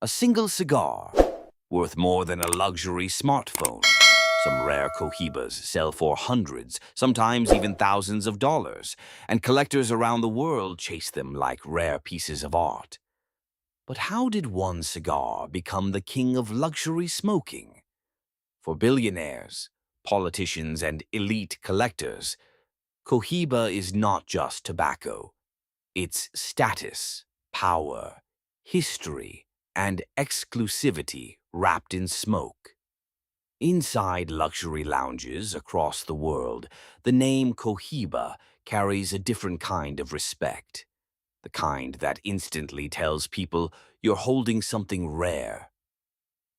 A single cigar, worth more than a luxury smartphone. Some rare Cohibas sell for hundreds, sometimes even thousands of dollars, and collectors around the world chase them like rare pieces of art. But how did one cigar become the king of luxury smoking? For billionaires, politicians, and elite collectors, Cohiba is not just tobacco. It's status, power, history, and exclusivity wrapped in smoke. Inside luxury lounges across the world, the name Cohiba carries a different kind of respect. The kind that instantly tells people you're holding something rare.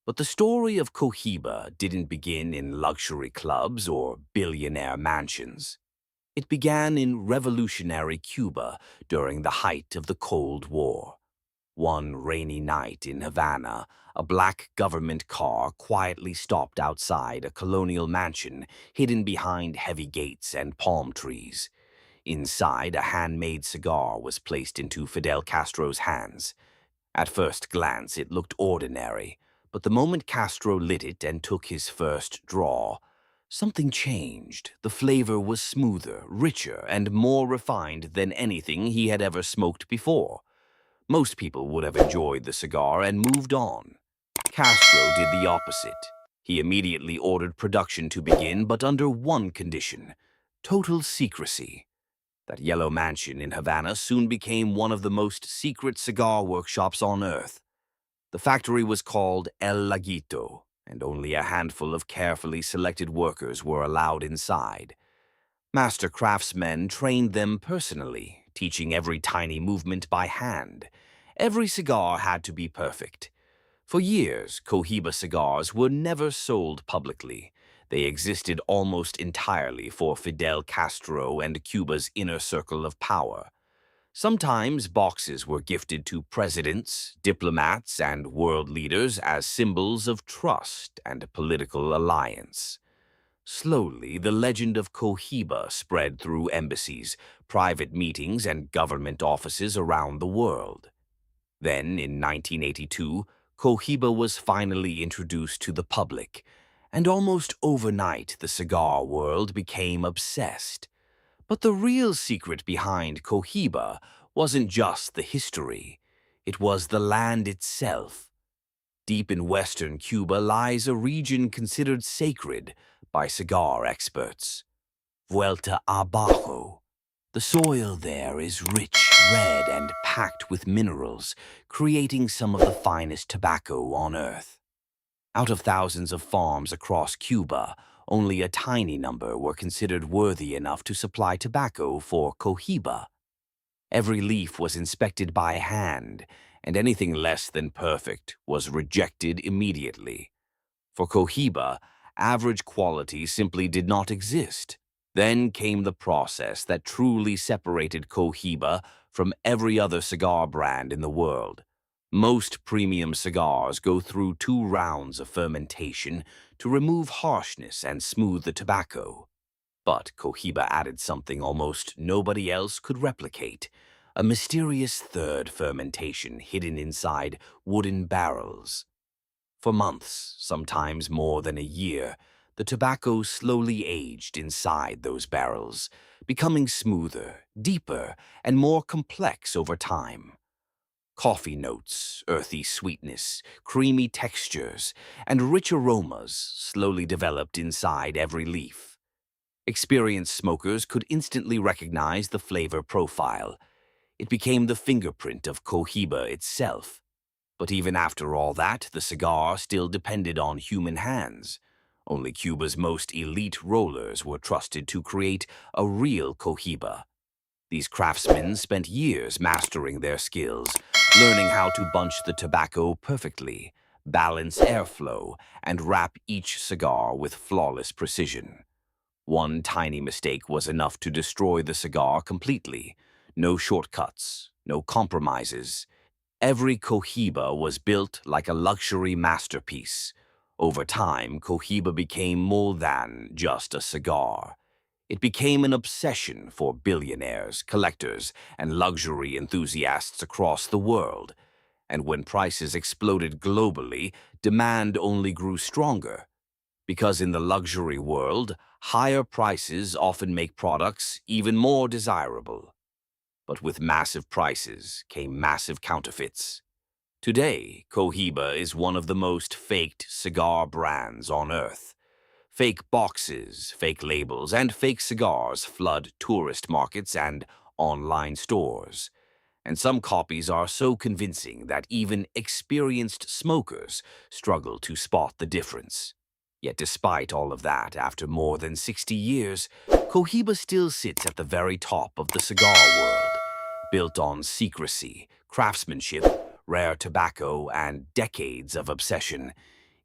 But the story of Cohiba didn't begin in luxury clubs or billionaire mansions. It began in revolutionary Cuba during the height of the Cold War. One rainy night in Havana, a black government car quietly stopped outside a colonial mansion hidden behind heavy gates and palm trees. Inside, a handmade cigar was placed into Fidel Castro's hands. At first glance, it looked ordinary, but the moment Castro lit it and took his first draw, something changed. The flavor was smoother, richer, and more refined than anything he had ever smoked before. Most people would have enjoyed the cigar and moved on. Castro did the opposite. He immediately ordered production to begin, but under one condition: total secrecy. That yellow mansion in Havana soon became one of the most secret cigar workshops on Earth. The factory was called El Laguito, and only a handful of carefully selected workers were allowed inside. Master craftsmen trained them personally, teaching every tiny movement by hand. Every cigar had to be perfect. For years, Cohiba cigars were never sold publicly. They existed almost entirely for Fidel Castro and Cuba's inner circle of power. Sometimes boxes were gifted to presidents, diplomats, and world leaders as symbols of trust and political alliance. Slowly, the legend of Cohiba spread through embassies, private meetings, and government offices around the world. Then, in 1982, Cohiba was finally introduced to the public, and almost overnight the cigar world became obsessed. But the real secret behind Cohiba wasn't just the history. It was the land itself. Deep in western Cuba lies a region considered sacred by cigar experts: Vuelta Abajo. The soil there is rich, red, and packed with minerals, creating some of the finest tobacco on Earth. Out of thousands of farms across Cuba, only a tiny number were considered worthy enough to supply tobacco for Cohiba. Every leaf was inspected by hand, and anything less than perfect was rejected immediately. For Cohiba, average quality simply did not exist. Then came the process that truly separated Cohiba from every other cigar brand in the world. Most premium cigars go through 2 rounds of fermentation to remove harshness and smooth the tobacco. But Cohiba added something almost nobody else could replicate: a mysterious third fermentation hidden inside wooden barrels. For months, sometimes more than a year, the tobacco slowly aged inside those barrels, becoming smoother, deeper, and more complex over time. Coffee notes, earthy sweetness, creamy textures, and rich aromas slowly developed inside every leaf. Experienced smokers could instantly recognize the flavor profile. It became the fingerprint of Cohiba itself. But even after all that, the cigar still depended on human hands. Only Cuba's most elite rollers were trusted to create a real Cohiba. These craftsmen spent years mastering their skills, learning how to bunch the tobacco perfectly, balance airflow, and wrap each cigar with flawless precision. One tiny mistake was enough to destroy the cigar completely. No shortcuts, no compromises. Every Cohiba was built like a luxury masterpiece. Over time, Cohiba became more than just a cigar. It became an obsession for billionaires, collectors, and luxury enthusiasts across the world. And when prices exploded globally, demand only grew stronger. Because in the luxury world, higher prices often make products even more desirable. But with massive prices came massive counterfeits. Today, Cohiba is one of the most faked cigar brands on earth. Fake boxes, fake labels, and fake cigars flood tourist markets and online stores. And some copies are so convincing that even experienced smokers struggle to spot the difference. Yet despite all of that, after more than 60 years, Cohiba still sits at the very top of the cigar world, built on secrecy, craftsmanship, rare tobacco, and decades of obsession.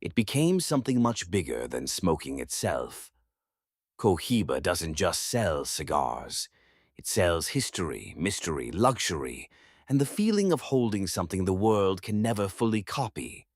It became something much bigger than smoking itself. Cohiba doesn't just sell cigars. It sells history, mystery, luxury, and the feeling of holding something the world can never fully copy.